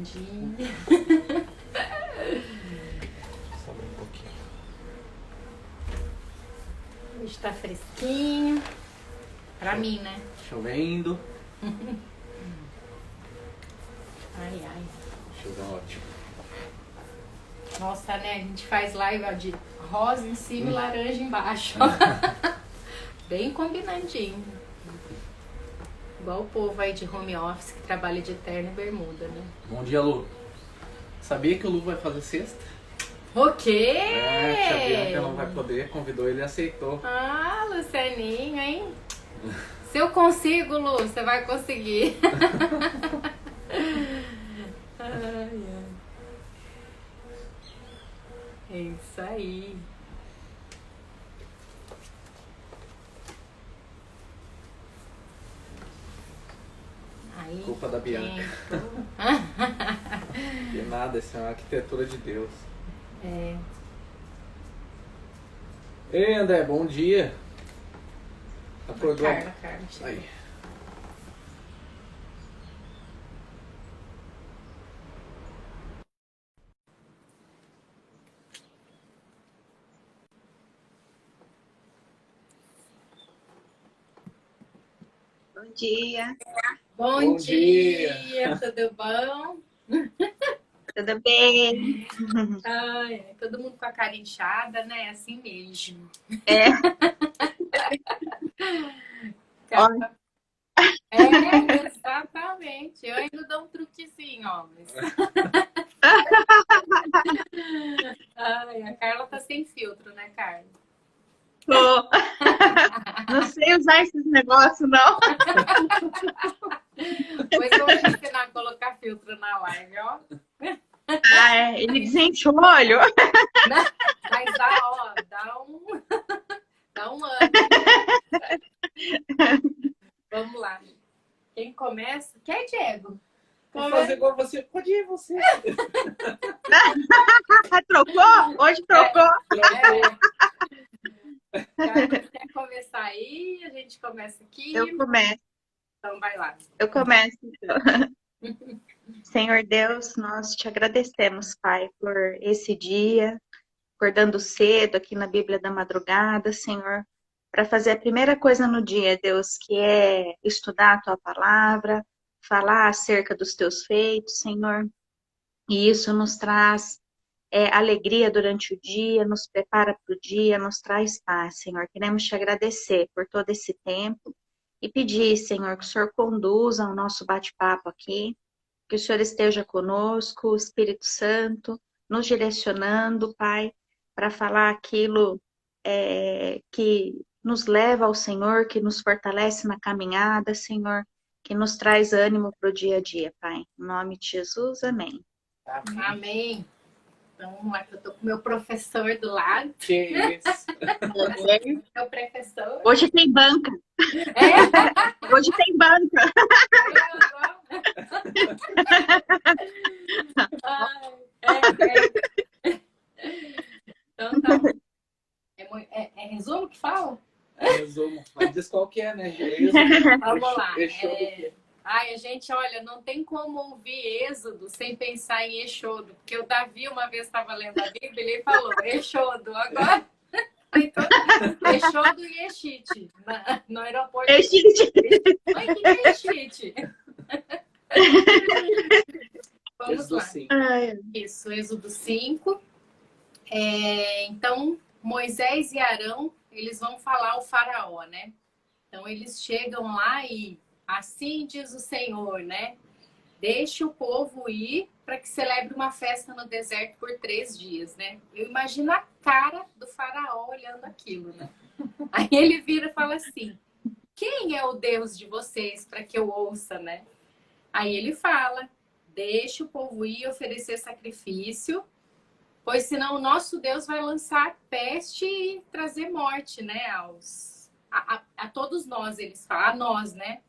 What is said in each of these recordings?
dia. Sobe um pouquinho. Hoje tá fresquinho. Pra mim, né? Chovendo. Ai, ai. Chuva ótimo. Nossa, né? A gente faz live ó, de rosa em cima e laranja embaixo. Bem combinandinho. Igual o povo aí de home office que trabalha de terno e bermuda, né? Bom dia, Lu. Sabia que o Lu vai fazer sexta? O quê? É, a tia Bianca não vai poder, convidou ele e aceitou. Ah, Lucianinho, hein? Se eu consigo, Lu, você vai conseguir. Ai, ai. É isso aí. Aí, Culpa da Bianca. Que nada, isso é uma arquitetura de Deus. É. Ei, André, bom dia. Acordou? Carla, chega. Aí. Bom dia, Bom dia. dia, tudo bom? tudo bem? Ai, todo mundo com a cara inchada, né? Assim mesmo. É, Cara, é, exatamente. Eu ainda dou um truquezinho, ó. Ai, a Carla tá sem filtro, né, Carla? tô. Não sei usar esses negócios, não. Depois eu vou te ensinar a colocar filtro na live, ó. Ah, é, ele desenche o olho. Mas dá, ó, dá um ano. Vamos lá. Quem começa? Quer, Diego? Vou fazer igual você. Pode ir você. Trocou? Hoje trocou. Quer começar aí? A gente começa aqui. Eu começo. Então vai lá. Eu começo, então. Senhor Deus, nós te agradecemos, Pai, por esse dia, acordando cedo aqui na Bíblia da Madrugada, Senhor, para fazer a primeira coisa no dia, Deus, que é estudar a Tua palavra, falar acerca dos Teus feitos, Senhor, e isso nos traz alegria durante o dia, nos prepara para o dia, nos traz paz, Senhor. Queremos te agradecer por todo esse tempo e pedir, Senhor, que o Senhor conduza o nosso bate-papo aqui, que o Senhor esteja conosco, o Espírito Santo, nos direcionando, Pai, para falar aquilo que nos leva ao Senhor, que nos fortalece na caminhada, Senhor, que nos traz ânimo para o dia a dia, Pai. Em nome de Jesus, amém. Amém. Amém. Então, vamos lá, que eu tô com o meu professor do lado. Que isso? Meu professor. Hoje tem banca. Hoje tem banca. Então tá. É resumo que fala? Resumo. Mas diz qual que é, né? Vamos lá. Exodo. Ai, a gente, olha, não tem como ouvir Êxodo sem pensar em Exodo, porque o Davi uma vez estava lendo a Bíblia e ele falou Exodo, agora então, Exodo e Exite, no aeroporto. Exite. Oi, que é Exite? Vamos lá. Isso, Êxodo 5. Então, Moisés e Arão, eles vão falar ao faraó, né? Então, eles chegam lá e assim diz o Senhor, né? Deixe o povo ir para que celebre uma festa no deserto por 3 dias, né? Eu imagino a cara do faraó olhando aquilo, né? Aí ele vira e fala assim, quem é o Deus de vocês para que eu ouça, né? Aí ele fala, deixe o povo ir oferecer sacrifício, pois senão o nosso Deus vai lançar peste e trazer morte, né? A todos nós, eles falam, a nós, né?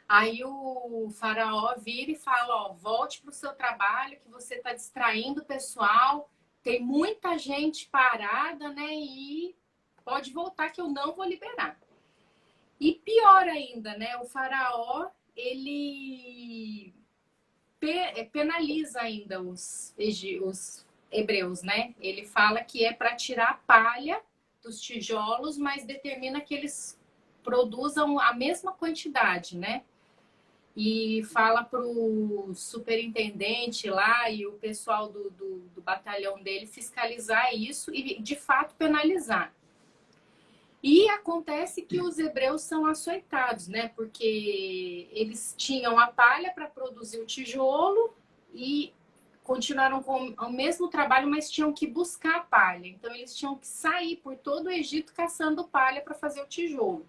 Aí o faraó vira e fala, ó, volte para o seu trabalho, que você está distraindo o pessoal, tem muita gente parada, né? E pode voltar que eu não vou liberar. E pior ainda, né? O faraó, ele penaliza ainda os hebreus, né? Ele fala que é para tirar a palha dos tijolos, mas determina que eles produzam a mesma quantidade, né? E fala para o superintendente lá e o pessoal do batalhão dele fiscalizar isso e, de fato, penalizar. E acontece que os hebreus são açoitados, né? Porque eles tinham a palha para produzir o tijolo e continuaram com o mesmo trabalho, mas tinham que buscar a palha. Então, eles tinham que sair por todo o Egito caçando palha para fazer o tijolo.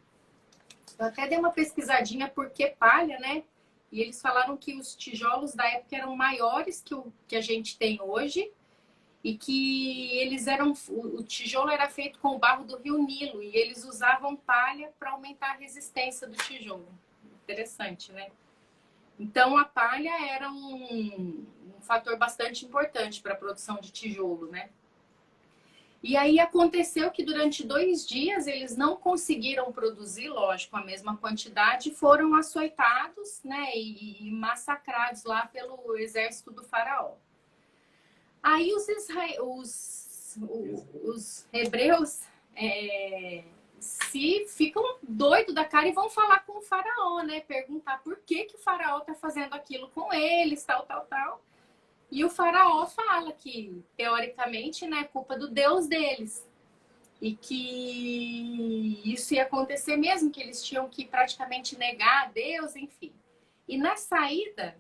Eu até dei uma pesquisadinha por que palha, né? E eles falaram que os tijolos da época eram maiores que o que a gente tem hoje e que eles eram, o tijolo era feito com o barro do rio Nilo e eles usavam palha para aumentar a resistência do tijolo. Interessante, né? Então a palha era um fator bastante importante para a produção de tijolo, né? E aí aconteceu que durante 2 dias eles não conseguiram produzir, lógico, a mesma quantidade, foram açoitados, né, e massacrados lá pelo exército do faraó. Aí os hebreus se ficam doidos da cara e vão falar com o faraó, né, perguntar por que o faraó tá fazendo aquilo com eles, tal. E o faraó fala que, teoricamente, né, é culpa do Deus deles. E que isso ia acontecer mesmo, que eles tinham que praticamente negar a Deus, enfim. E na saída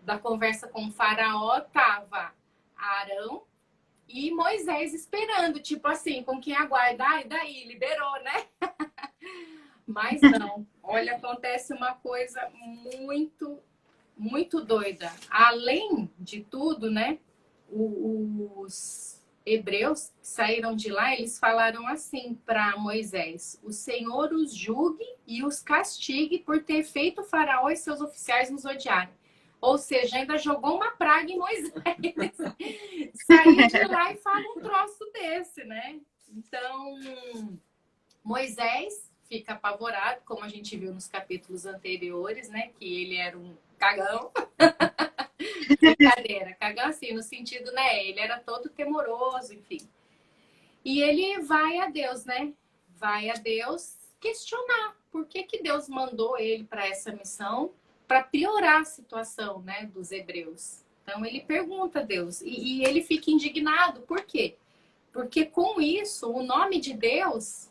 da conversa com o faraó, tava Arão e Moisés esperando, tipo assim, com quem aguarda, e daí, liberou, né? Mas não. Olha, acontece uma coisa muito doida. Além de tudo, né? Os hebreus que saíram de lá, eles falaram assim para Moisés: o Senhor os julgue e os castigue por ter feito o faraó e seus oficiais nos odiarem. Ou seja, ainda jogou uma praga em Moisés. Sair de lá e fala um troço desse, né? Então, Moisés fica apavorado, como a gente viu nos capítulos anteriores, né? Que ele era um cagão. Brincadeira, cagão assim, no sentido, né? Ele era todo temoroso, enfim. E ele vai a Deus, né? Vai a Deus questionar por que Deus mandou ele para essa missão, para piorar a situação, né, dos hebreus. Então ele pergunta a Deus e ele fica indignado. Por quê? Porque com isso o nome de Deus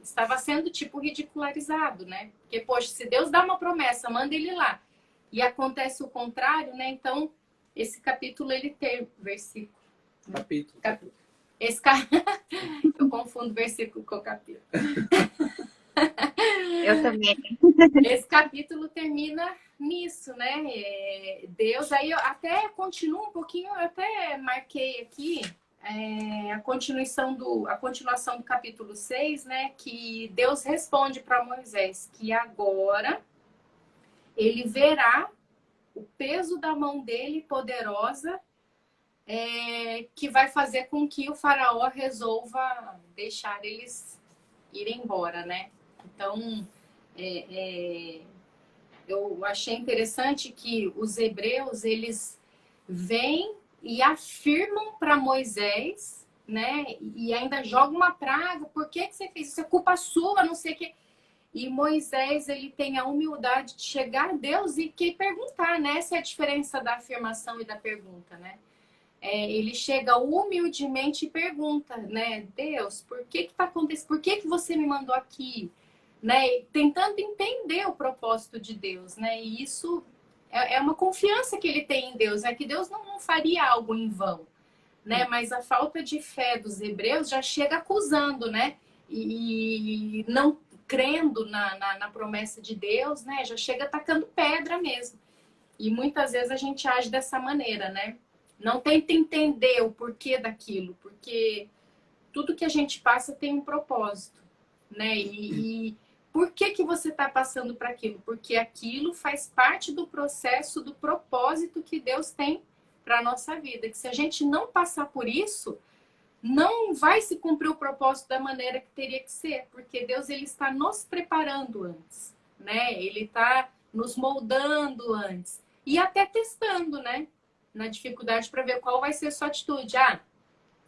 estava sendo tipo ridicularizado, né? Porque, poxa, se Deus dá uma promessa, manda ele lá, e acontece o contrário, né? Então, esse capítulo, ele tem versículo. Capítulo. Eu confundo versículo com capítulo. Eu também. Esse capítulo termina nisso, né? Deus, aí eu até continuo um pouquinho, eu até marquei aqui a continuação do capítulo 6, né? Que Deus responde para Moisés que agora ele verá o peso da mão dele poderosa, que vai fazer com que o faraó resolva deixar eles irem embora, né? Então, eu achei interessante que os hebreus, eles vêm e afirmam para Moisés, né? E ainda jogam uma praga. Por que você fez isso? É culpa sua, não sei o quê. E Moisés, ele tem a humildade de chegar a Deus e que perguntar, né? Essa é a diferença da afirmação e da pergunta, né? Ele chega humildemente e pergunta, né? Deus, por que tá acontecendo? Por que você me mandou aqui? Né? Tentando entender o propósito de Deus, né? E isso é uma confiança que ele tem em Deus, é que Deus não faria algo em vão, né? Mas a falta de fé dos hebreus já chega acusando, né? E não crendo na promessa de Deus, né? Já chega atacando pedra mesmo. E muitas vezes a gente age dessa maneira, né? Não tenta entender o porquê daquilo, porque tudo que a gente passa tem um propósito, né? E por que você está passando para aquilo? Porque aquilo faz parte do processo, do propósito que Deus tem para a nossa vida. Que se a gente não passar por isso, não vai se cumprir o propósito da maneira que teria que ser. Porque Deus, ele está nos preparando antes, né? Ele está nos moldando antes. E até testando, né? Na dificuldade para ver qual vai ser a sua atitude. Ah, a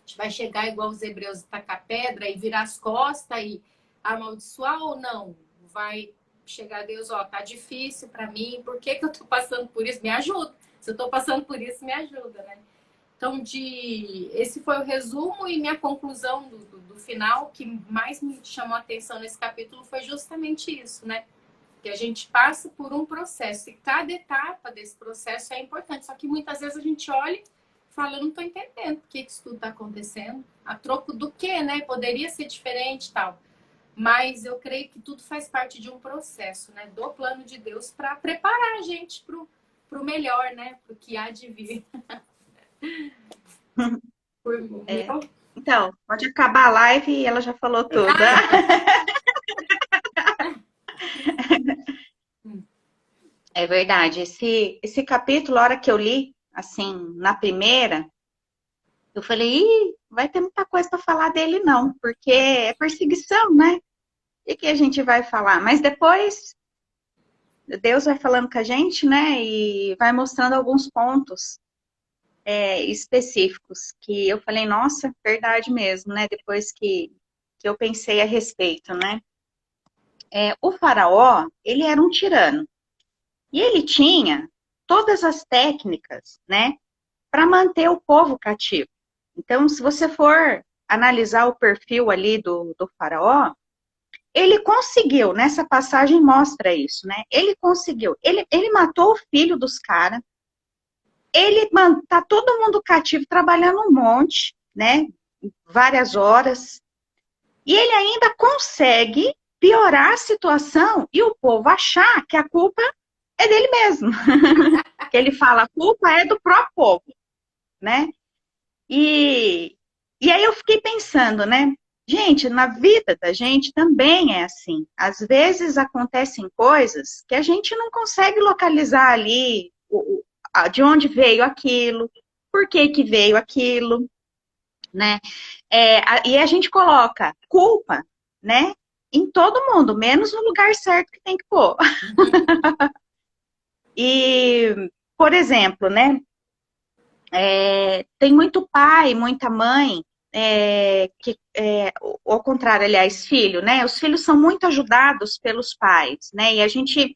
gente vai chegar igual os hebreus e tacar pedra e virar as costas e amaldiçoar ou não? Vai chegar a Deus, ó, tá difícil para mim, por que que eu tô passando por isso? Me ajuda. Se eu tô passando por isso, me ajuda, né? Então, esse foi o resumo e minha conclusão do final, que mais me chamou a atenção nesse capítulo foi justamente isso, né? Que a gente passa por um processo e cada etapa desse processo é importante. Só que muitas vezes a gente olha e fala, eu não estou entendendo por que isso tudo está acontecendo. A troco do quê, né? Poderia ser diferente e tal. Mas eu creio que tudo faz parte de um processo, né? Do plano de Deus para preparar a gente para o melhor, né? Para o que há de vir. É. Então, pode acabar a live e ela já falou tudo. É verdade. Esse capítulo, a hora que eu li, assim, na primeira, eu falei, ih, vai ter muita coisa para falar dele, não, porque é perseguição, né? O que a gente vai falar? Mas depois, Deus vai falando com a gente, né? E vai mostrando alguns pontos específicos que eu falei, nossa, verdade mesmo, né? Depois que eu pensei a respeito, né? O faraó, ele era um tirano. E ele tinha todas as técnicas, né? Para manter o povo cativo. Então, se você for analisar o perfil ali do faraó, ele conseguiu, nessa passagem mostra isso, né? Ele conseguiu, ele matou o filho dos caras, ele tá todo mundo cativo, trabalhando um monte, né? Várias horas, e ele ainda consegue piorar a situação e o povo achar que a culpa é dele mesmo. Que ele fala, a culpa é do próprio povo, né? E aí eu fiquei pensando, né? Gente, na vida da gente também é assim. Às vezes acontecem coisas que a gente não consegue localizar ali de onde veio aquilo, por que que veio aquilo, né? E a gente coloca culpa, né? Em todo mundo, menos no lugar certo que tem que pôr. E, por exemplo, né? Tem muito pai, muita mãe, ao contrário, aliás, filho, né? Os filhos são muito ajudados pelos pais, né? E a gente,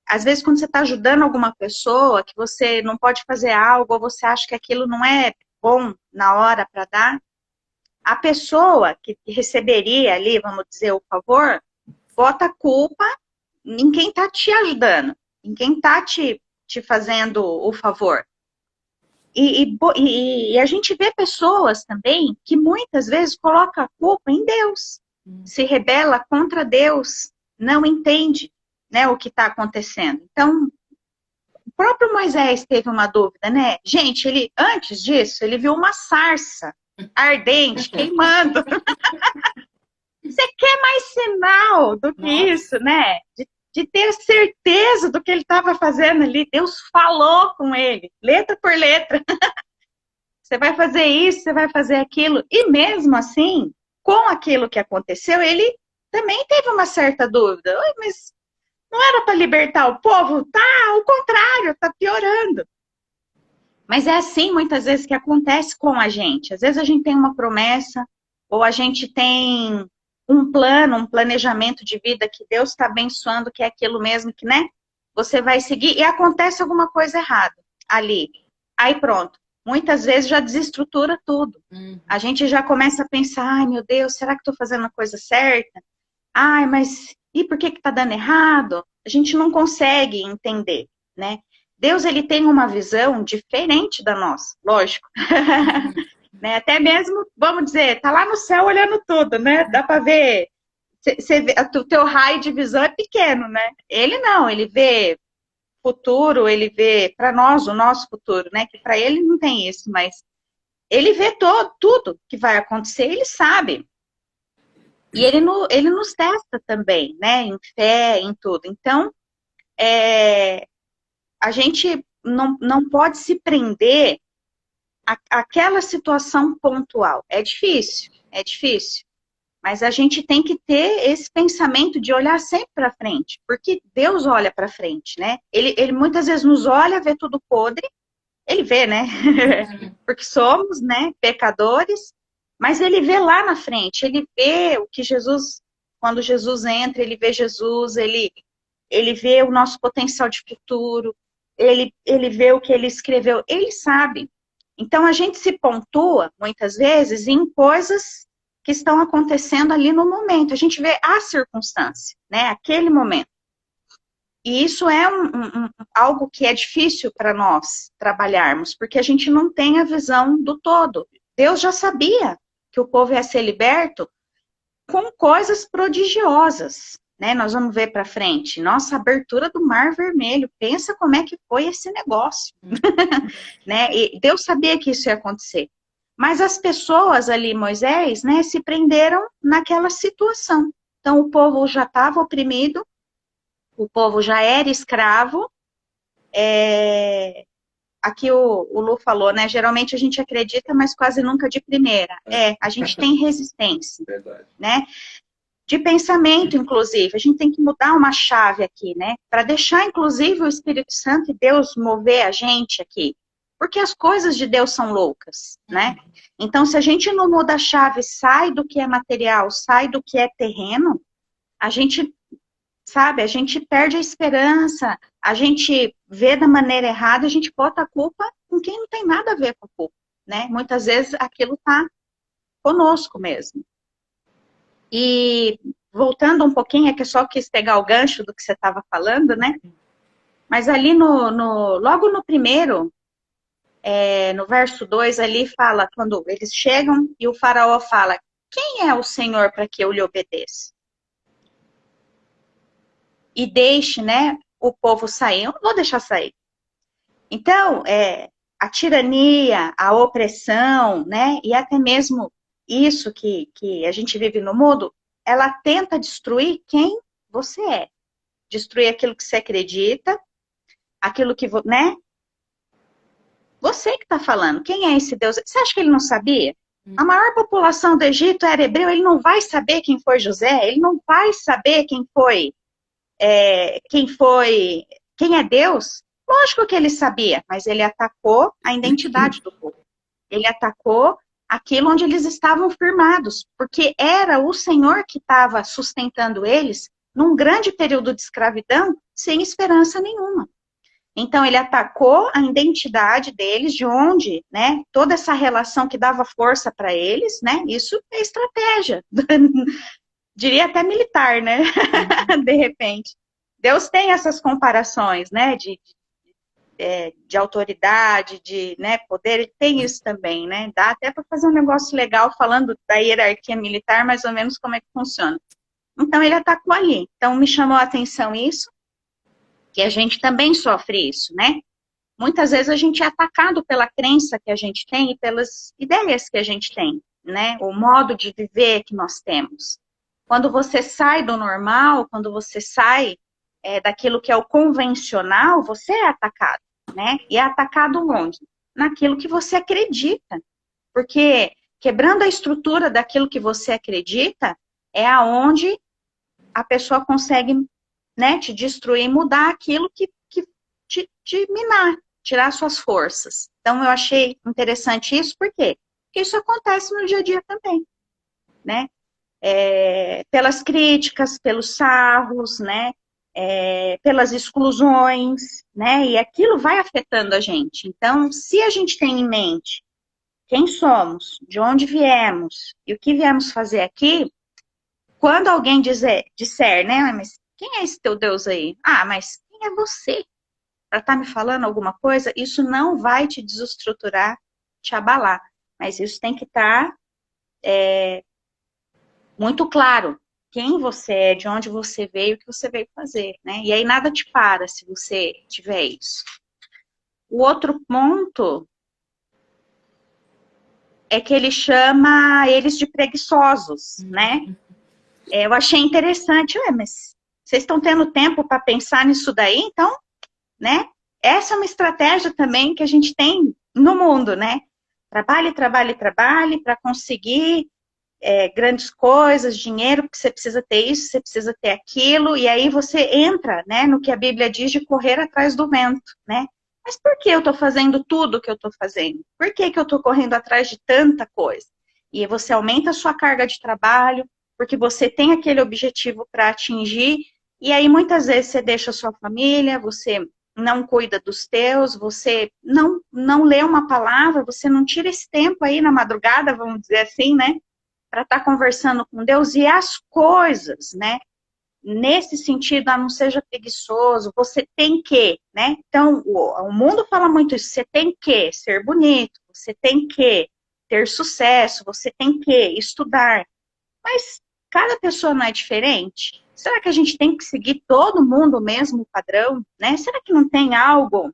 às vezes, quando você está ajudando alguma pessoa, que você não pode fazer algo, ou você acha que aquilo não é bom na hora para dar, a pessoa que receberia ali, vamos dizer, o favor, bota a culpa em quem está te ajudando, em quem está te fazendo o favor. E a gente vê pessoas também que muitas vezes colocam a culpa em Deus, se rebela contra Deus, não entende, né, o que está acontecendo. Então, o próprio Moisés teve uma dúvida, né? Gente, ele antes disso, ele viu uma sarça ardente, queimando. Você quer mais sinal do que isso, né? De ter certeza do que ele estava fazendo ali. Deus falou com ele, letra por letra. Você vai fazer isso, você vai fazer aquilo. E mesmo assim, com aquilo que aconteceu, ele também teve uma certa dúvida. Oi, mas não era para libertar o povo? Tá, ao contrário, tá piorando. Mas é assim muitas vezes que acontece com a gente. Às vezes a gente tem uma promessa, ou a gente tem um plano, um planejamento de vida que Deus está abençoando, que é aquilo mesmo que, né? Você vai seguir e acontece alguma coisa errada ali. Aí pronto. Muitas vezes já desestrutura tudo. A gente já começa a pensar, ai meu Deus, será que estou fazendo a coisa certa? Ai, mas e por que está dando errado? A gente não consegue entender, né? Deus, ele tem uma visão diferente da nossa, lógico. Né? Até mesmo, vamos dizer, tá lá no céu olhando tudo, né? Dá para ver, o teu raio de visão é pequeno, né? Ele não, ele vê futuro, ele vê para nós o nosso futuro, né? Que para ele não tem isso, mas ele vê tudo que vai acontecer, ele sabe. E ele nos testa também, né? Em fé, em tudo. Então, a gente não pode se prender àquela situação pontual. É difícil, é difícil. Mas a gente tem que ter esse pensamento de olhar sempre para frente, porque Deus olha para frente, né? Ele muitas vezes nos olha, vê tudo podre, ele vê, né? Porque somos, né, pecadores, mas ele vê lá na frente, ele vê o que Jesus, quando Jesus entra, ele vê Jesus, ele vê o nosso potencial de futuro, ele vê o que ele escreveu, ele sabe. Então a gente se pontua, muitas vezes, em coisas que estão acontecendo ali no momento. A gente vê a circunstância, né? Aquele momento. E isso é algo que é difícil para nós trabalharmos, porque a gente não tem a visão do todo. Deus já sabia que o povo ia ser liberto com coisas prodigiosas, né? Nós vamos ver para frente. Nossa, a abertura do Mar Vermelho. Pensa como é que foi esse negócio, né? E Deus sabia que isso ia acontecer. Mas as pessoas ali, Moisés, né, se prenderam naquela situação. Então, o povo já estava oprimido, o povo já era escravo. Aqui o Lu falou, né? Geralmente a gente acredita, mas quase nunca de primeira. A gente tem resistência, Verdade. né? De pensamento, inclusive. A gente tem que mudar uma chave aqui, né? Para deixar, inclusive, o Espírito Santo e Deus mover a gente aqui. Porque as coisas de Deus são loucas, né? Então, se a gente não muda a chave, sai do que é material, sai do que é terreno, a gente, sabe, a gente perde a esperança, a gente vê da maneira errada, a gente bota a culpa com quem não tem nada a ver com a culpa, né? Muitas vezes aquilo tá conosco mesmo. E voltando um pouquinho, é que eu só quis pegar o gancho do que você estava falando, né? Mas ali logo no primeiro, no verso 2 ali fala, quando eles chegam e o faraó fala, quem é o Senhor para que eu lhe obedeça? E deixe, né, o povo sair. Eu não vou deixar sair. Então, a tirania, a opressão, né, e até mesmo isso que a gente vive no mundo, ela tenta destruir quem você é. Destruir aquilo que você acredita, aquilo que, né? Você que está falando, quem é esse Deus? Você acha que ele não sabia? A maior população do Egito era hebreu, ele não vai saber quem foi José, ele não vai saber quem é Deus. Lógico que ele sabia, mas ele atacou a identidade do povo. Ele atacou aquilo onde eles estavam firmados, porque era o Senhor que estava sustentando eles num grande período de escravidão, sem esperança nenhuma. Então, ele atacou a identidade deles, de onde, né, toda essa relação que dava força para eles, né, isso é estratégia, diria até militar, né, de repente. Deus tem essas comparações, né, de autoridade, de, né, poder, ele tem isso também, né, dá até para fazer um negócio legal falando da hierarquia militar, mais ou menos como é que funciona. Então, ele atacou ali. Então, me chamou a atenção isso, que a gente também sofre isso, né? Muitas vezes a gente é atacado pela crença que a gente tem e pelas ideias que a gente tem, né? O modo de viver que nós temos. Quando você sai do normal, quando você sai daquilo que é o convencional, você é atacado, né? E é atacado onde? Naquilo que você acredita. Porque quebrando a estrutura daquilo que você acredita, é aonde a pessoa consegue, né, te destruir, mudar aquilo que te minar, tirar suas forças. Então, eu achei interessante isso, por quê? Porque isso acontece no dia a dia também, né? Pelas críticas, pelos sarros, né? Pelas exclusões, né? E aquilo vai afetando a gente. Então, se a gente tem em mente quem somos, de onde viemos e o que viemos fazer aqui, quando alguém disser, né, mas quem é esse teu Deus aí? Ah, mas quem é você para estar me falando alguma coisa? Isso não vai te desestruturar, te abalar. Mas isso tem que estar muito claro. Quem você é, de onde você veio, o que você veio fazer, né? E aí nada te para se você tiver isso. O outro ponto é que ele chama eles de preguiçosos, né? Eu achei interessante, mas vocês estão tendo tempo para pensar nisso daí, então, né? Essa é uma estratégia também que a gente tem no mundo, né? Trabalhe, trabalhe, trabalhe para conseguir grandes coisas, dinheiro, porque você precisa ter isso, você precisa ter aquilo, e aí você entra, né, no que a Bíblia diz de correr atrás do vento, né? Mas por que eu estou fazendo tudo o que eu estou fazendo? Por que eu estou correndo atrás de tanta coisa? E você aumenta a sua carga de trabalho, porque você tem aquele objetivo para atingir, e aí muitas vezes você deixa a sua família, você não cuida dos teus, você não lê uma palavra, você não tira esse tempo aí na madrugada, vamos dizer assim, né? Para estar conversando com Deus, e as coisas, né? Nesse sentido, não seja preguiçoso, você tem que, né? Então, o mundo fala muito isso, você tem que ser bonito, você tem que ter sucesso, você tem que estudar. Mas cada pessoa não é diferente? Será que a gente tem que seguir todo mundo o mesmo padrão, né? Será que não tem algo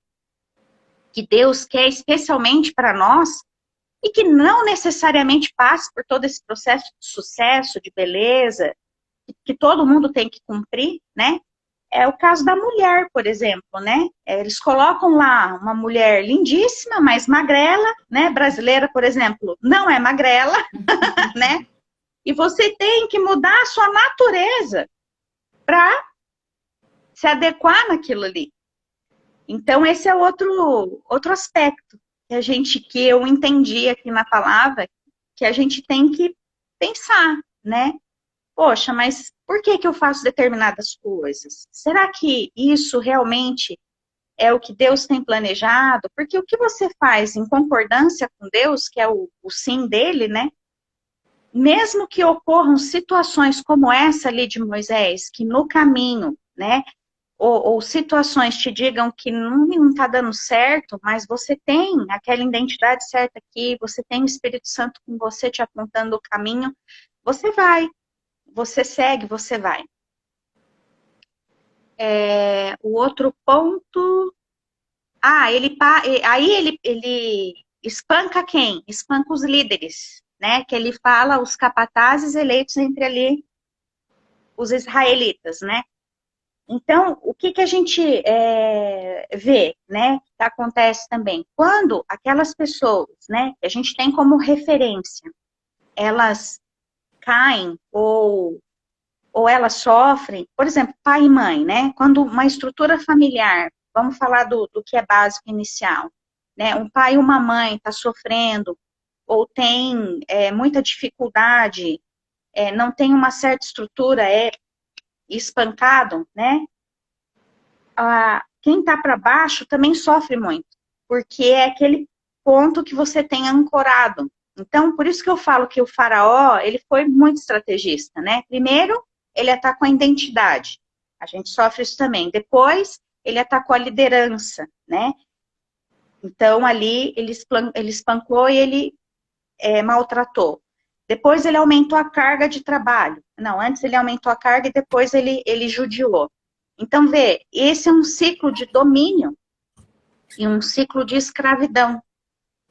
que Deus quer especialmente para nós? E que não necessariamente passe por todo esse processo de sucesso, de beleza, que todo mundo tem que cumprir, né? É o caso da mulher, por exemplo, né? Eles colocam lá uma mulher lindíssima, mas magrela, né? Brasileira, por exemplo, não é magrela, né? E você tem que mudar a sua natureza para se adequar naquilo ali. Então, esse é outro aspecto que eu entendi aqui na palavra, que a gente tem que pensar, né? Poxa, mas por que eu faço determinadas coisas? Será que isso realmente é o que Deus tem planejado? Porque o que você faz em concordância com Deus, que é o sim dele, né? Mesmo que ocorram situações como essa ali de Moisés, que no caminho, né? Ou situações te digam que não está dando certo, mas você tem aquela identidade certa aqui, você tem o Espírito Santo com você te apontando o caminho, você vai, você segue, você vai. O outro ponto... aí ele espanca quem? Espanca os líderes, né? Que ele fala os capatazes eleitos entre ali os israelitas, né? Então, o que a gente vê, né, que acontece também? Quando aquelas pessoas, né, que a gente tem como referência, elas caem ou elas sofrem, por exemplo, pai e mãe, né? Quando uma estrutura familiar, vamos falar do que é básico inicial, né? Um pai e uma mãe está sofrendo ou tem muita dificuldade, não tem uma certa estrutura, espancado, né? Quem está para baixo também sofre muito, porque é aquele ponto que você tem ancorado. Então, por isso que eu falo que o faraó, ele foi muito estrategista, né? Primeiro, ele atacou a identidade. A gente sofre isso também. Depois, ele atacou a liderança, né? Então, ali, ele espancou e ele maltratou. Depois, ele aumentou a carga de trabalho. Não, antes ele aumentou a carga e depois ele judiou. Então, vê, esse é um ciclo de domínio e um ciclo de escravidão.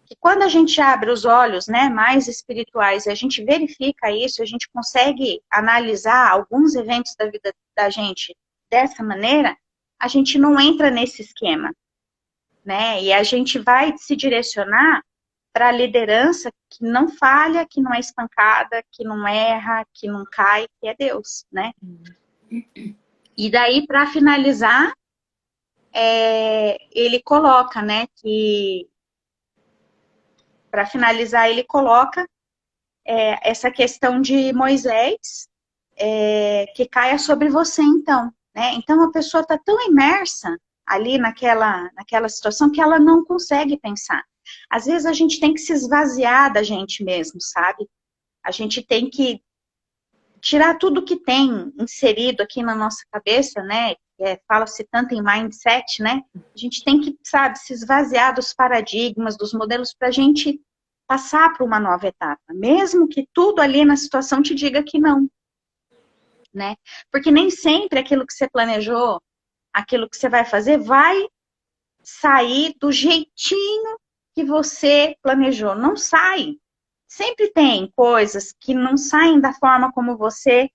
Que quando a gente abre os olhos, né, mais espirituais, e a gente verifica isso, a gente consegue analisar alguns eventos da vida da gente dessa maneira, a gente não entra nesse esquema, né? E a gente vai se direcionar para a liderança que não falha, que não é espancada, que não erra, que não cai, que é Deus, né? E daí, para finalizar, ele coloca, né, que... Para finalizar, ele coloca essa questão de Moisés, que caia sobre você, então, né? Então, a pessoa está tão imersa ali naquela situação que ela não consegue pensar. Às vezes, a gente tem que se esvaziar da gente mesmo, sabe? A gente tem que tirar tudo que tem inserido aqui na nossa cabeça, né? Fala-se tanto em mindset, né? A gente tem que, sabe, se esvaziar dos paradigmas, dos modelos, para a gente passar para uma nova etapa. Mesmo que tudo ali na situação te diga que não, né? Porque nem sempre aquilo que você planejou, aquilo que você vai fazer, vai sair do jeitinho que você planejou. Não sai. Sempre tem coisas que não saem da forma como você,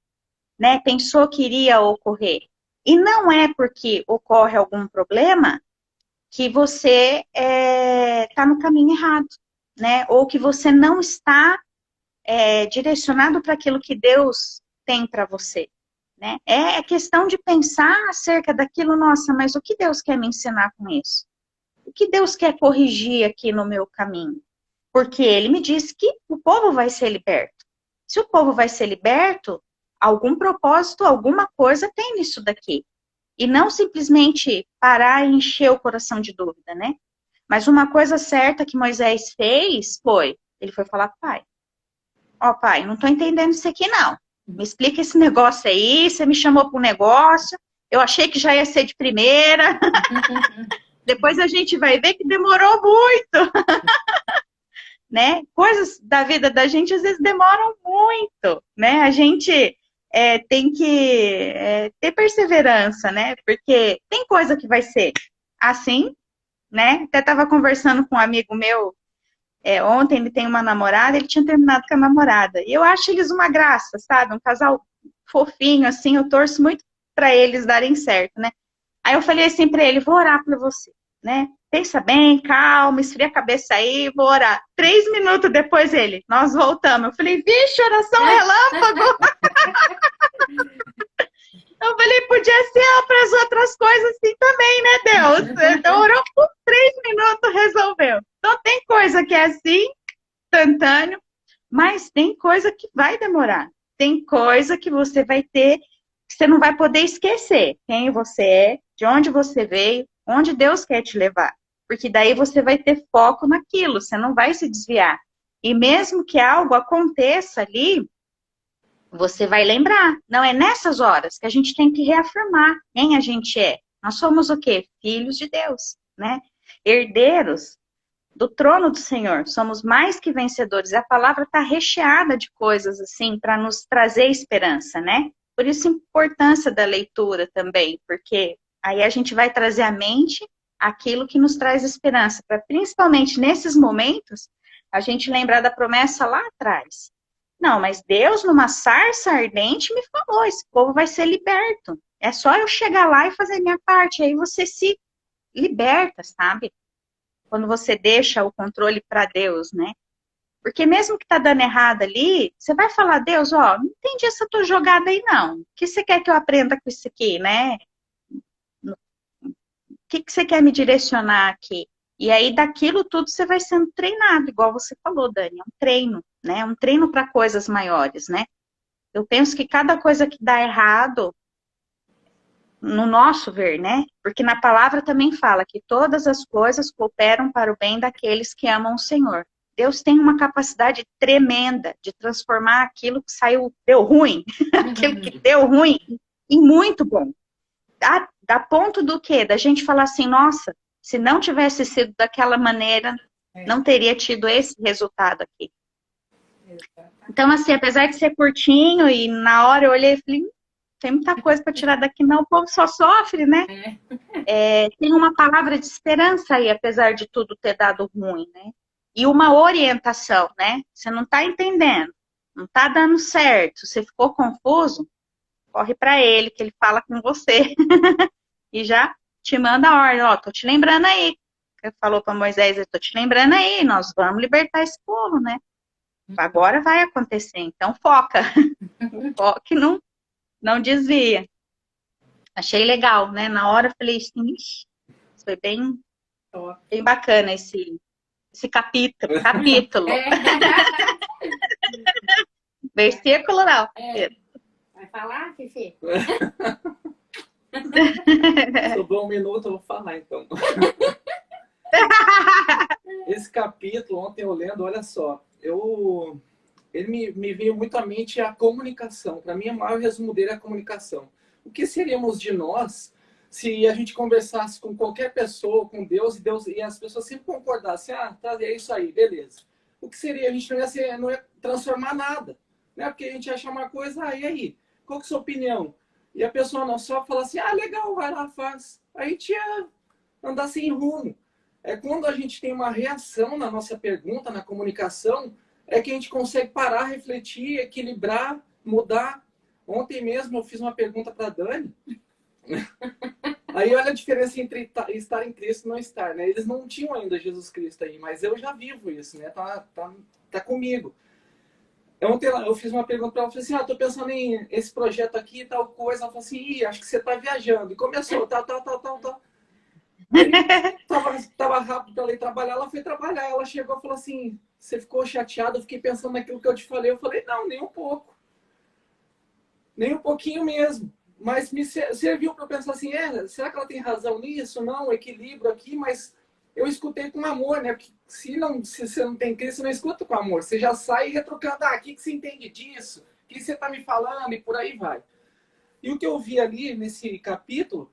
né, pensou que iria ocorrer. E não é porque ocorre algum problema que você está no caminho errado, né? Ou que você não está direcionado para aquilo que Deus tem para você, né? É questão de pensar acerca daquilo, nossa, mas o que Deus quer me ensinar com isso? O que Deus quer corrigir aqui no meu caminho? Porque ele me disse que o povo vai ser liberto. Se o povo vai ser liberto, algum propósito, alguma coisa tem nisso daqui. E não simplesmente parar e encher o coração de dúvida, né? Mas uma coisa certa que Moisés fez ele foi falar com o pai. Ó, pai, não tô entendendo isso aqui, não. Me explica esse negócio aí, você me chamou para um negócio, eu achei que já ia ser de primeira. Depois a gente vai ver que demorou muito. Né? Coisas da vida da gente às vezes demoram muito, né? A gente tem que ter perseverança, né? Porque tem coisa que vai ser assim, né? Até estava conversando com um amigo meu ontem, ele tem uma namorada, ele tinha terminado com a namorada. E eu acho eles uma graça, sabe? Um casal fofinho, assim, eu torço muito para eles darem certo, né? Aí eu falei assim para ele, vou orar por você, né? Pensa bem, calma, esfria a cabeça aí, vou orar. 3 minutos depois nós voltamos. Eu falei, vixe, oração relâmpago. Eu falei, podia ser para as outras coisas assim também, né, Deus? Então orou por 3 minutos, resolveu. Então tem coisa que é assim, instantâneo, mas tem coisa que vai demorar. Tem coisa que você vai ter, que você não vai poder esquecer quem você é, de onde você veio, onde Deus quer te levar. Porque daí você vai ter foco naquilo, você não vai se desviar. E mesmo que algo aconteça ali, você vai lembrar. Não é nessas horas que a gente tem que reafirmar quem a gente é. Nós somos o quê? Filhos de Deus, né? Herdeiros do trono do Senhor. Somos mais que vencedores. A palavra está recheada de coisas assim para nos trazer esperança, né? Por isso a importância da leitura também, porque aí a gente vai trazer à mente aquilo que nos traz esperança, para principalmente nesses momentos a gente lembrar da promessa lá atrás. Não, mas Deus numa sarça ardente me falou, esse povo vai ser liberto. É só eu chegar lá e fazer minha parte, aí você se liberta, sabe? Quando você deixa o controle para Deus, né? Porque mesmo que tá dando errado ali, você vai falar, Deus, ó, não entendi essa tua jogada aí, não. O que você quer que eu aprenda com isso aqui, né? O que você quer me direcionar aqui? E aí, daquilo tudo, você vai sendo treinado, igual você falou, Dani, é um treino, né? Um treino para coisas maiores, né? Eu penso que cada coisa que dá errado, no nosso ver, né? Porque na palavra também fala que todas as coisas cooperam para o bem daqueles que amam o Senhor. Deus tem uma capacidade tremenda de transformar aquilo que deu ruim, aquilo que deu ruim, em muito bom. Dá ponto do quê? Da gente falar assim, nossa, se não tivesse sido daquela maneira, não teria tido esse resultado aqui. Então, assim, apesar de ser curtinho, e na hora eu olhei e falei, tem muita coisa para tirar daqui, não, o povo só sofre, né? Tem uma palavra de esperança aí, apesar de tudo ter dado ruim, né? E uma orientação, né? Você não está entendendo, não está dando certo, você ficou confuso, corre para ele, que ele fala com você. E já te manda a ordem, ó, tô te lembrando aí. Ele falou para Moisés, eu tô te lembrando aí, nós vamos libertar esse povo, né? Agora vai acontecer, então foca. Foque, não desvia. Achei legal, né? Na hora eu falei assim, ixi, foi bem bacana esse capítulo. Versículo não. Vai falar, Fifi? Sobrou 1 minuto, eu vou falar então. Esse capítulo, ontem eu lendo, olha só, ele me veio muito à mente a comunicação. Para mim, o maior resumo dele é a comunicação. O que seríamos de nós se a gente conversasse com qualquer pessoa, com Deus, e as pessoas sempre concordassem, tá, é isso aí, beleza. O que seria? A gente não ia transformar nada, né? Porque a gente ia achar uma coisa, e aí? Qual que é a sua opinião? E a pessoa não só fala assim, legal, vai lá, faz. A gente ia andar sem rumo. É quando a gente tem uma reação na nossa pergunta, na comunicação, é que a gente consegue parar, refletir, equilibrar, mudar. Ontem mesmo eu fiz uma pergunta para a Dani. Aí olha a diferença entre estar em Cristo e não estar, né? Eles não tinham ainda Jesus Cristo aí, mas eu já vivo isso, né? Tá comigo. Ontem eu fiz uma pergunta para ela, falei assim, tô pensando em esse projeto aqui e tal coisa. Ela falou assim, acho que você tá viajando. E começou, tal. Aí tava rápido para ela ir trabalhar, ela foi trabalhar. Ela chegou e falou assim, você ficou chateada? Eu fiquei pensando naquilo que eu te falei. Eu falei, não, nem um pouco. Nem um pouquinho mesmo. Mas me serviu para pensar assim, será que ela tem razão nisso? Não, equilíbrio aqui, mas eu escutei com amor, né? Porque se você não tem Cristo, você não escuta com amor. Você já sai retrucando, o que você entende disso? O que você está me falando? E por aí vai. E o que eu vi ali nesse capítulo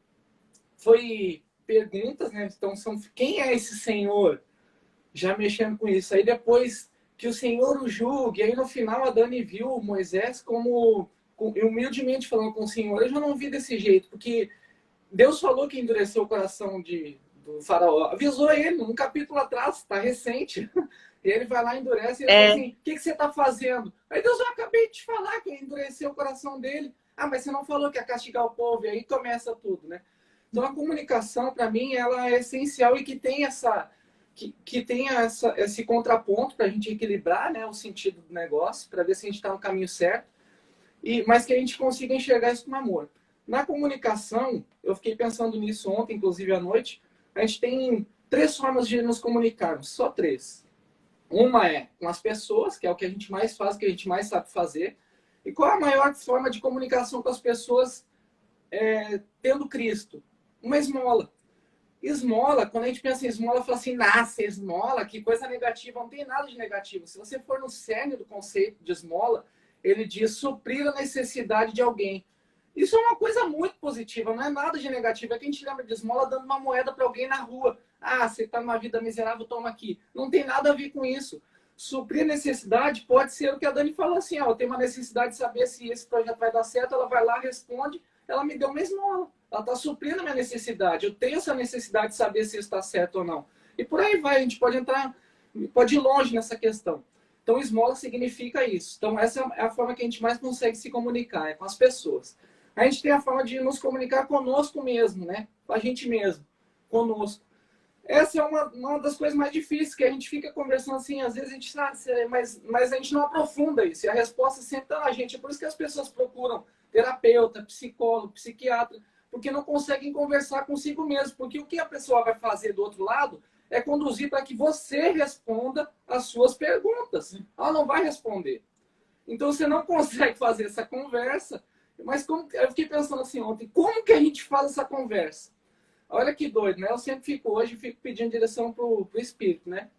foi perguntas, né? Então, quem é esse Senhor? Já mexendo com isso. Aí depois que o Senhor o julgue, aí no final a Dani viu Moisés como humildemente falando com o Senhor. Eu já não vi desse jeito, porque Deus falou que endureceu o coração do faraó. Avisou ele um capítulo atrás, está recente. E ele vai lá e endurece e ele fala assim, o que você está fazendo? Aí Deus, eu acabei de te falar que endureceu o coração dele. Mas você não falou que ia castigar o povo. E aí começa tudo, né? Então a comunicação, para mim, ela é essencial e que tem esse contraponto para a gente equilibrar, né, o sentido do negócio, para ver se a gente está no caminho certo, mas que a gente consiga enxergar isso com amor. Na comunicação, eu fiquei pensando nisso ontem, inclusive à noite, a gente tem 3 formas de nos comunicarmos, só 3. Uma é com as pessoas, que é o que a gente mais faz, que a gente mais sabe fazer. E qual a maior forma de comunicação com as pessoas tendo Cristo? Uma esmola. Esmola, quando a gente pensa em esmola, fala assim, nossa, esmola, que coisa negativa. Não tem nada de negativo. Se você for no cerne do conceito de esmola, ele diz suprir a necessidade de alguém. Isso é uma coisa muito positiva, não é nada de negativo. É que a gente lembra de esmola dando uma moeda para alguém na rua. Você está numa vida miserável, toma aqui. Não tem nada a ver com isso. Suprir necessidade pode ser o que a Dani falou assim, eu tenho uma necessidade de saber se esse projeto vai dar certo, ela vai lá, responde, ela me deu uma esmola. Ela está suprindo a minha necessidade. Eu tenho essa necessidade de saber se isso está certo ou não. E por aí vai, a gente pode ir longe nessa questão. Então, esmola significa isso. Então, essa é a forma que a gente mais consegue se comunicar, é com as pessoas. A gente tem a forma de nos comunicar conosco mesmo, né? Com a gente mesmo, conosco. Essa é uma das coisas mais difíceis, que a gente fica conversando assim, às vezes a gente mas a gente não aprofunda isso, e a resposta sempre está na gente. É por isso que as pessoas procuram terapeuta, psicólogo, psiquiatra, porque não conseguem conversar consigo mesmo. Porque o que a pessoa vai fazer do outro lado é conduzir para que você responda as suas perguntas. Ela não vai responder. Então você não consegue fazer essa conversa. Mas eu fiquei pensando assim ontem, como que a gente faz essa conversa? Olha que doido, né? Eu sempre fico pedindo direção pro Espírito, né?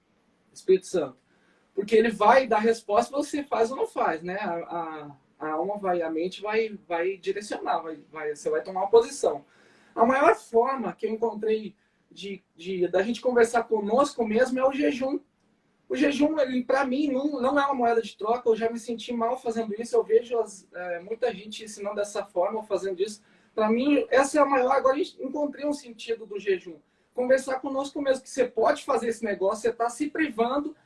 Espírito Santo. Porque ele vai dar resposta, você faz ou não faz, né? A alma a mente vai direcionar, você vai tomar uma posição. A maior forma que eu encontrei da gente conversar conosco mesmo é o jejum. O jejum, para mim, não é uma moeda de troca. Eu já me senti mal fazendo isso. Eu vejo muita gente ensinando dessa forma, fazendo isso. Para mim, essa é a maior. Agora, encontrei um sentido do jejum. Conversar conosco mesmo, que você pode fazer esse negócio, você está se privando.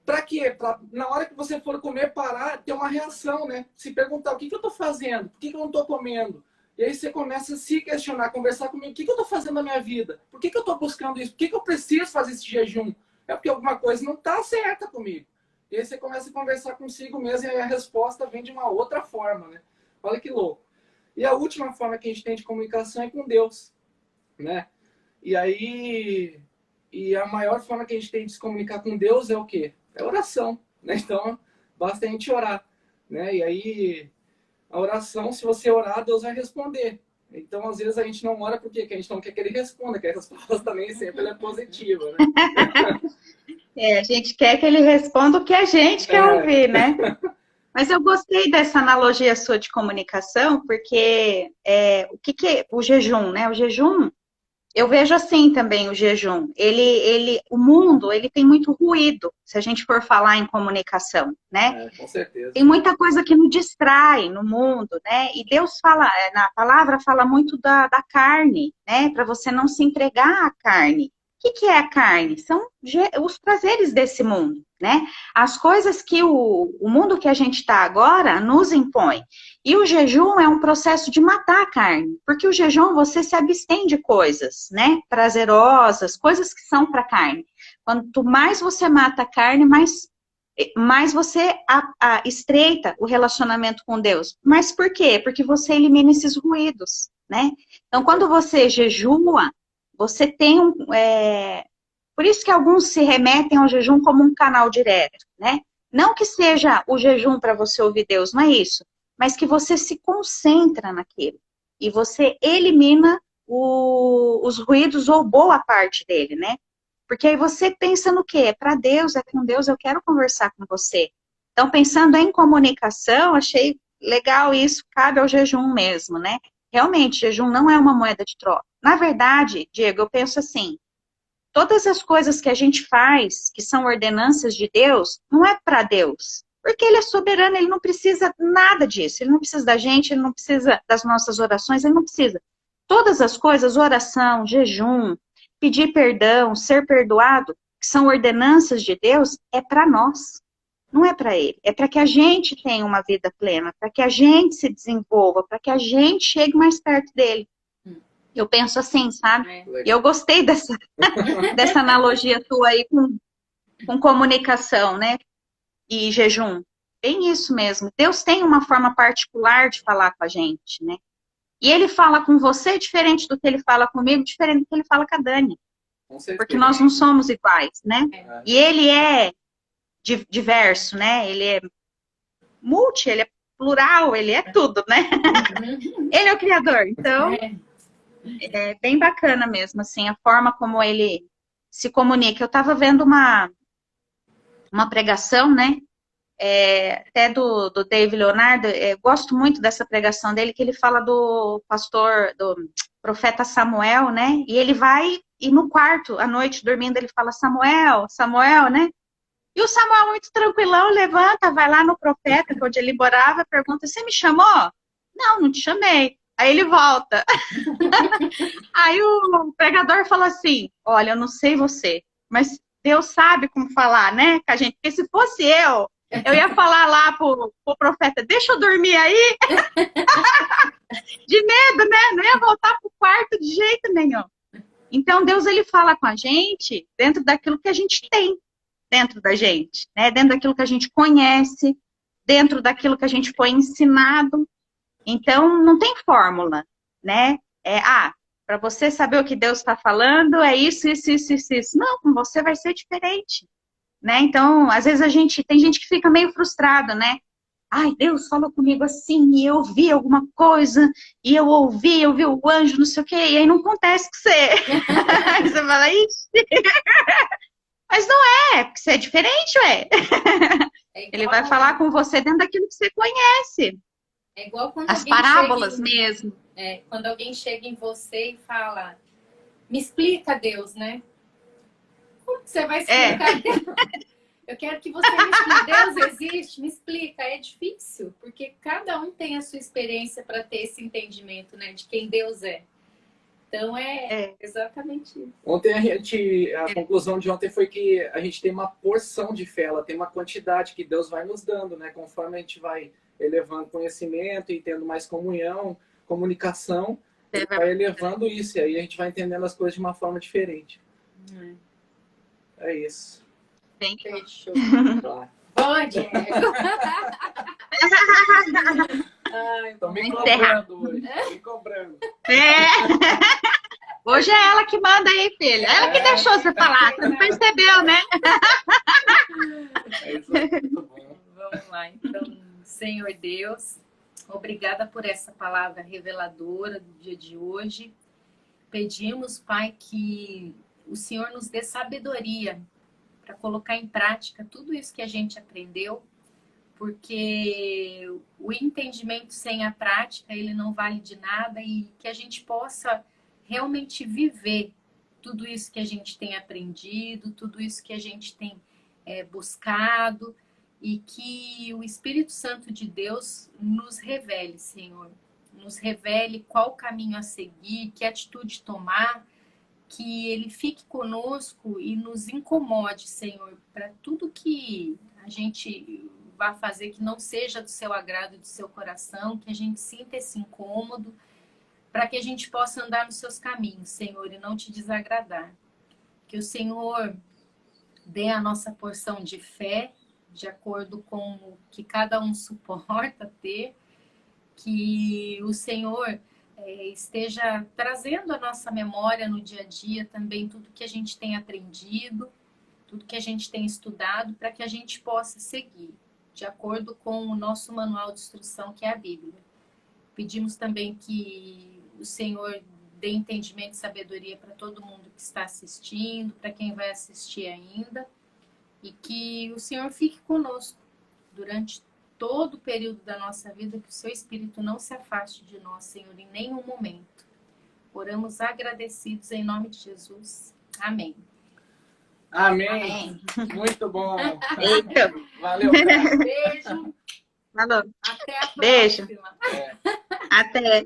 Para quê? Na hora que você for comer, parar, ter uma reação, né? Se perguntar, o que eu estou fazendo? Por que eu não estou comendo? E aí você começa a se questionar, conversar comigo. O que eu estou fazendo na minha vida? Por que eu estou buscando isso? Por que eu preciso fazer esse jejum? É porque alguma coisa não está certa comigo. E aí você começa a conversar consigo mesmo e a resposta vem de uma outra forma, né? Olha que louco. E a última forma que a gente tem de comunicação é com Deus, né? E aí, a maior forma que a gente tem de se comunicar com Deus é o quê? É oração, né? Então, basta a gente orar, né? E aí, a oração, se você orar, Deus vai responder. Então, às vezes, a gente não ora porque a gente não quer que ele responda, que a resposta nem sempre é positiva, né? A gente quer que ele responda o que a gente quer ouvir, né? Mas eu gostei dessa analogia sua de comunicação, porque o que o jejum, né? O jejum, eu vejo assim também o jejum. O mundo, ele tem muito ruído, se a gente for falar em comunicação, né? Com certeza. Tem muita coisa que nos distrai no mundo, né? E Deus fala, na palavra, fala muito da carne, né? Para você não se entregar à carne. O que é a carne? São os prazeres desse mundo, né? As coisas que o mundo que a gente está agora nos impõe. E o jejum é um processo de matar a carne, porque o jejum você se abstém de coisas, né? Prazerosas, coisas que são para a carne. Quanto mais você mata a carne, mais mais você estreita o relacionamento com Deus. Mas por quê? Porque você elimina esses ruídos, né? Então, quando você jejua, você tem por isso que alguns se remetem ao jejum como um canal direto, né? Não que seja o jejum para você ouvir Deus, não é isso. Mas que você se concentra naquilo. E você elimina os ruídos ou boa parte dele, né? Porque aí você pensa no quê? É para Deus, é com Deus, eu quero conversar com você. Então, pensando em comunicação, achei legal isso, cabe ao jejum mesmo, né? Realmente, jejum não é uma moeda de troca. Na verdade, Diego, eu penso assim, todas as coisas que a gente faz, que são ordenanças de Deus, não é para Deus. Porque ele é soberano, ele não precisa nada disso. Ele não precisa da gente, ele não precisa das nossas orações, ele não precisa. Todas as coisas, oração, jejum, pedir perdão, ser perdoado, que são ordenanças de Deus, é para nós. Não é para ele. É para que a gente tenha uma vida plena, para que a gente se desenvolva, para que a gente chegue mais perto dele. Eu penso assim, sabe? E eu gostei dessa analogia tua aí com comunicação, né? E jejum. Bem isso mesmo. Deus tem uma forma particular de falar com a gente, né? E ele fala com você diferente do que ele fala comigo, diferente do que ele fala com a Dani. Porque nós não somos iguais, né? E ele é diverso, né? Ele é ele é plural, ele é tudo, né? Ele é o criador. Então, é bem bacana mesmo, assim, a forma como ele se comunica. Eu estava vendo uma pregação, né? Até do Dave Leonardo, gosto muito dessa pregação dele, que ele fala do profeta Samuel, né? E ele vai, e no quarto, à noite, dormindo, ele fala, Samuel, Samuel, né? E o Samuel, muito tranquilão, levanta, vai lá no profeta, onde ele morava, pergunta, você me chamou? Não, não te chamei. Aí ele volta. Aí o pregador fala assim, olha, eu não sei você, mas Deus sabe como falar, né, com a gente? Porque se fosse eu ia falar lá pro profeta, deixa eu dormir aí. De medo, né? Não ia voltar pro quarto de jeito nenhum. Então, Deus, ele fala com a gente dentro daquilo que a gente tem dentro da gente, né? Dentro daquilo que a gente conhece, dentro daquilo que a gente foi ensinado. Então, não tem fórmula, né? Para você saber o que Deus está falando, é isso, isso, isso, isso, isso. Não, com você vai ser diferente. Né? Então, às vezes tem gente que fica meio frustrado, né? Ai, Deus falou comigo assim, e eu vi alguma coisa, e eu vi o anjo, não sei o quê, e aí não acontece com você. Aí você fala, ixi. Mas não porque você é diferente, ué. Ele vai falar com você dentro daquilo que você conhece. É igual quando as parábolas mesmo. Quando alguém chega em você e fala, me explica, Deus, né? Como que você vai explicar Deus? Eu quero que você me explique. Deus existe? Me explica. É difícil, porque cada um tem a sua experiência para ter esse entendimento, né, de quem Deus é. Então exatamente isso. Ontem a conclusão de ontem foi que a gente tem uma porção de fé, ela tem uma quantidade que Deus vai nos dando, né? Conforme a gente vai elevando conhecimento e tendo mais comunhão, comunicação, ele vai elevando isso, e aí a gente vai entendendo as coisas de uma forma diferente. É isso. Fechou. Claro. Bom, Diego. Estão me cobrando hoje. Me cobrando. Hoje é ela que manda aí, filha. Ela que deixou você falar. Você não percebeu, né? Isso é muito bom. Vamos lá. Então, Senhor Deus, obrigada por essa palavra reveladora do dia de hoje. Pedimos, Pai, que o Senhor nos dê sabedoria para colocar em prática tudo isso que a gente aprendeu, porque o entendimento sem a prática, ele não vale de nada, e que a gente possa realmente viver tudo isso que a gente tem aprendido, tudo isso que a gente tem buscado, e que o Espírito Santo de Deus nos revele, Senhor, nos revele qual caminho a seguir, que atitude tomar, que ele fique conosco e nos incomode, Senhor, para tudo que a gente vai fazer que não seja do seu agrado, do seu coração, que a gente sinta esse incômodo, para que a gente possa andar nos seus caminhos, Senhor, e não te desagradar. Que o Senhor dê a nossa porção de fé, de acordo com o que cada um suporta ter, que o Senhor esteja trazendo à nossa memória no dia a dia também tudo que a gente tem aprendido, tudo que a gente tem estudado, para que a gente possa seguir de acordo com o nosso manual de instrução, que é a Bíblia. Pedimos também que o Senhor dê entendimento e sabedoria para todo mundo que está assistindo, para quem vai assistir ainda, e que o Senhor fique conosco durante todo o período da nossa vida, que o seu Espírito não se afaste de nós, Senhor, em nenhum momento. Oramos agradecidos em nome de Jesus. Amém. Amém. Amém. Muito bom. Eita. Valeu, cara. Beijo. Falou. Até a próxima. Beijo. É. Até.